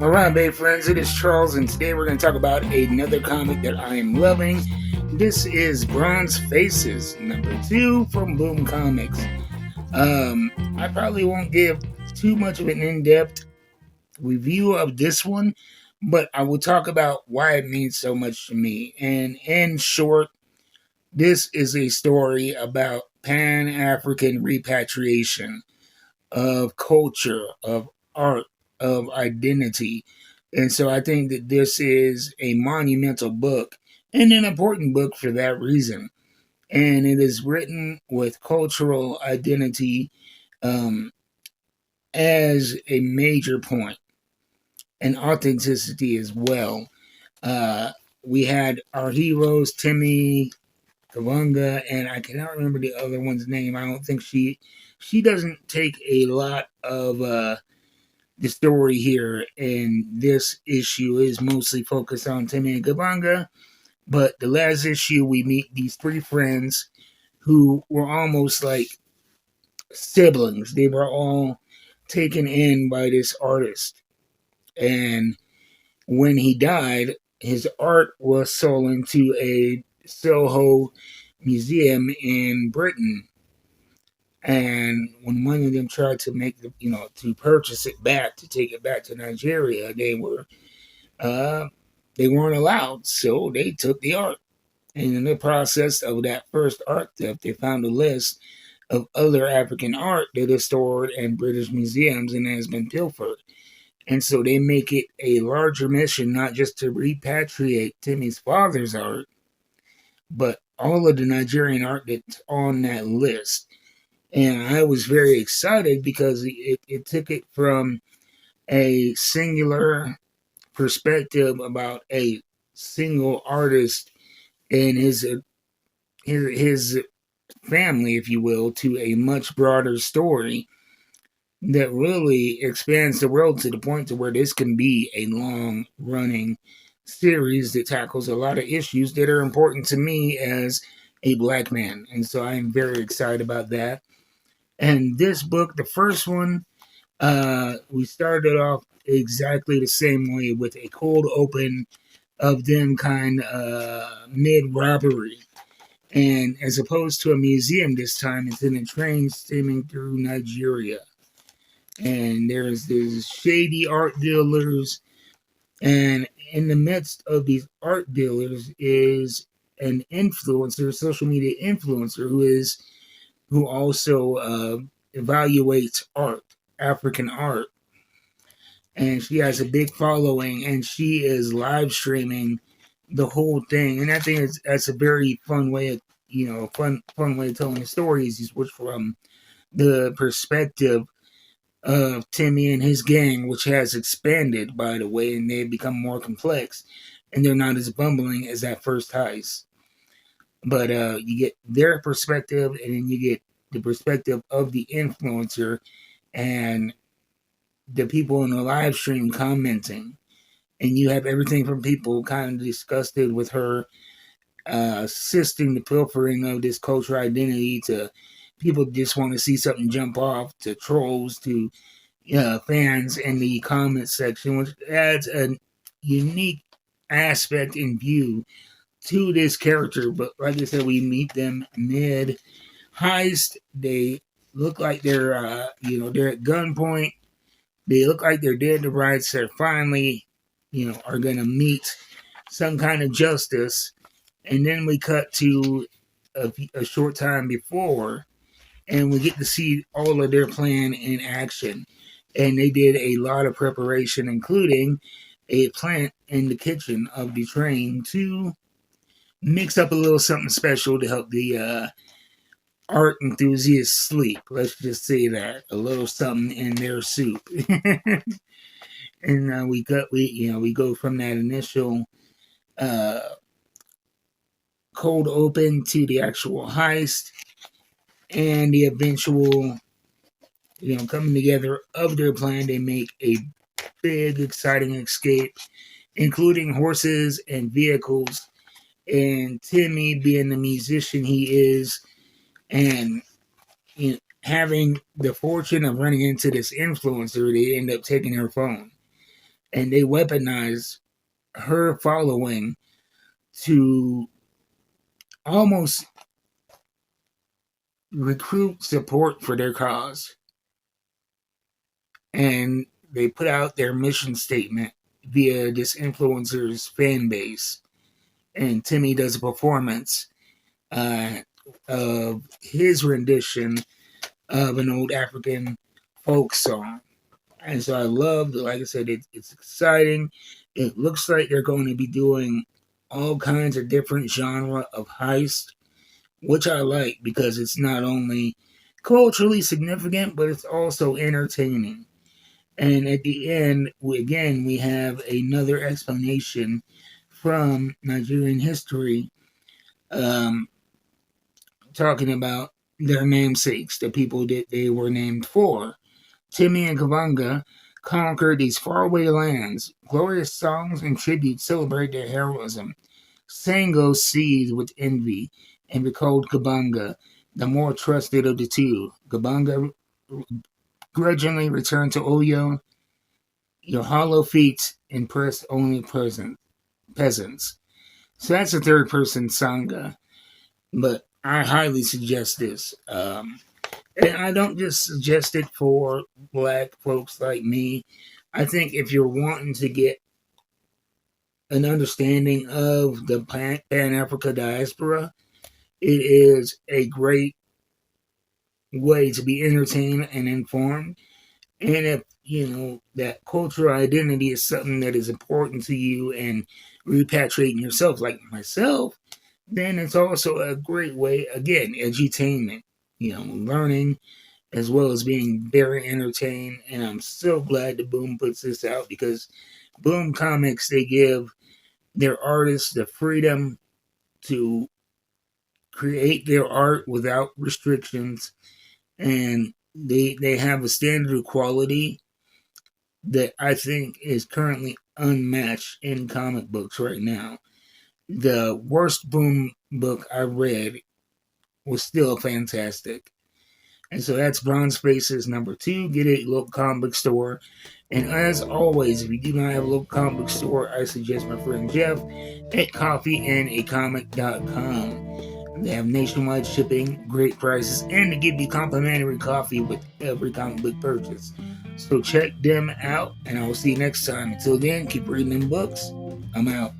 Alright, babe friends, it is Charles, and today we're going to talk about another comic that I am loving. This is Bronze Faces, number 2 from Boom Comics. I probably won't give too much of an in-depth review of this one, but I will talk about why it means so much to me. And in short, this is a story about Pan-African repatriation of culture, of art, of identity. And so I think that this is a monumental book and an important book for that reason. And it is written with cultural identity um, as a major point and authenticity as well. Uh, we had our heroes, Timmy, Kavunga, and I cannot remember the other one's name. I don't think she doesn't take a lot of the story here, and this issue is mostly focused on Timmy and Kavunga. But the last issue, we meet these three friends who were almost like siblings. They were all taken in by this artist, and when he died, his art was sold into a Soho museum in Britain. And when one of them tried to make to purchase it back, to take it back to Nigeria, uh, they weren't allowed. So they took the art. And in the process of that first art theft, they found a list of other African art that is stored in British museums and has been pilfered. And so they make it a larger mission, not just to repatriate Timmy's father's art, but all of the Nigerian art that's on that list. And I was very excited because it took it from a singular perspective about a single artist and his family, if you will, to a much broader story that really expands the world to the point to where this can be a long running series that tackles a lot of issues that are important to me as a black man. And so I am very excited about that. And this book, the first one, we started off exactly the same way with a cold open of them kind mid robbery. And as opposed to a museum this time, it's in a train steaming through Nigeria. And there's these shady art dealers. And in the midst of these art dealers is an influencer, social media influencer, who also evaluates art, African art. And she has a big following, and she is live streaming the whole thing. And I think that's a very fun way of, fun way of telling the stories, which from the perspective of Timmy and his gang, which has expanded, by the way, and they've become more complex, and they're not as bumbling as that first heist. But you get their perspective, and then you get the perspective of the influencer and the people in the live stream commenting. And you have everything from people kind of disgusted with her assisting the pilfering of this cultural identity to people just want to see something jump off to trolls to fans in the comment section, which adds a unique aspect and view to this character. But like I said, we meet them mid heist. They look like they're at gunpoint. They look like they're dead to rights. They're finally, are going to meet some kind of justice. And then we cut to a short time before, and we get to see all of their plan in action. And they did a lot of preparation, including a plant in the kitchen of the train to mix up a little something special to help the art enthusiasts sleep. Let's just say that a little something in their soup. And we go from that initial uh, cold open to the actual heist and the eventual coming together of their plan. They make a big exciting escape, including horses and vehicles, and Timmy being the musician he is, and having the fortune of running into this influencer, they end up taking her phone. and they weaponize her following to almost recruit support for their cause. And they put out their mission statement via this influencer's fan base. And Timmy does a performance uh, of his rendition of an old African folk song. And so I love, like I said, it's exciting. It looks like they're going to be doing all kinds of different genre of heist, which I like because it's not only culturally significant, but it's also entertaining. And at the end, we have another explanation from Nigerian history, um, talking about their namesakes, the people that they were named for. Timmy and Kavanga conquered these faraway lands. Glorious songs and tributes celebrate their heroism. Sango seethed with envy and recalled Kabanga, the more trusted of the two. Kabanga grudgingly returned to Oyo. Your hollow feet impress only peasants. So that's a third person Sangha, but I highly suggest this. And I don't just suggest it for black folks like me. I think if you're wanting to get an understanding of the Pan Africa diaspora, it is a great way to be entertained and informed. And if you know that cultural identity is something that is important to you and repatriating yourself, like myself, then it's also a great way, again, edutainment, learning as well as being very entertained. And I'm so glad that Boom puts this out because Boom Comics, they give their artists the freedom to create their art without restrictions, and they have a standard of quality that I think is currently unmatched in comic books right now. The worst Boom book I read was still fantastic. And so that's Bronze Faces number 2. Get it at your local comic book store. And as always, if you do not have a local comic book store, I suggest my friend Jeff at coffeeandacomic.com. They have nationwide shipping, great prices, and they give you complimentary coffee with every comic book purchase. So check them out, and I will see you next time. Until then, keep reading them books. I'm out.